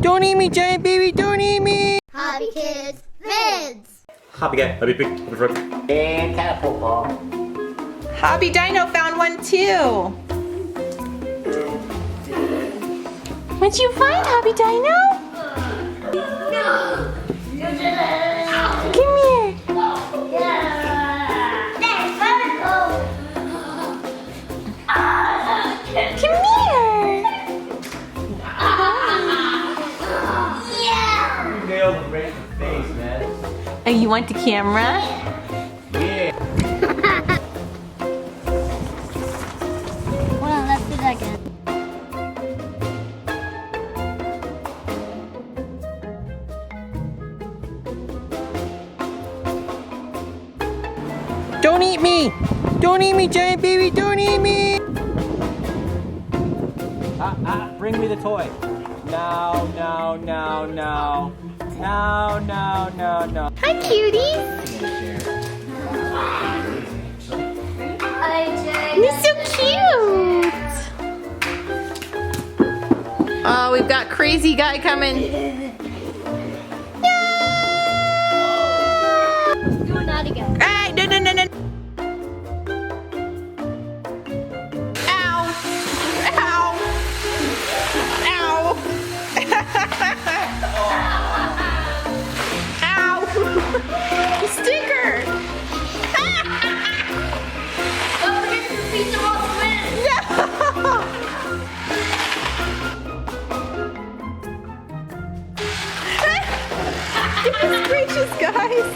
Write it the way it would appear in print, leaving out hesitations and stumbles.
Don't eat me, giant baby, don't eat me! Hobby Kids Vids. Hobby guy, hobby pig, hobby frog. And catapult ball. Hobby Dino found one too. What'd you find, Hobby Dino? Come here. Come here. You nailed him right in the face, man. Oh, you want the camera? Yeah. Hold on, let's do that again. Don't eat me! Don't eat me, giant baby, don't eat me! Bring me the toy. No, no, no, no. No, no, no, no. Hi, cuties! You're so cute! Oh, we've got crazy guy coming. Do it not again. Hey, no, no, no, no. Ow! Ow! Ow! Ow! Sticker! Don't forget to feed the whole win. Goodness gracious, guys!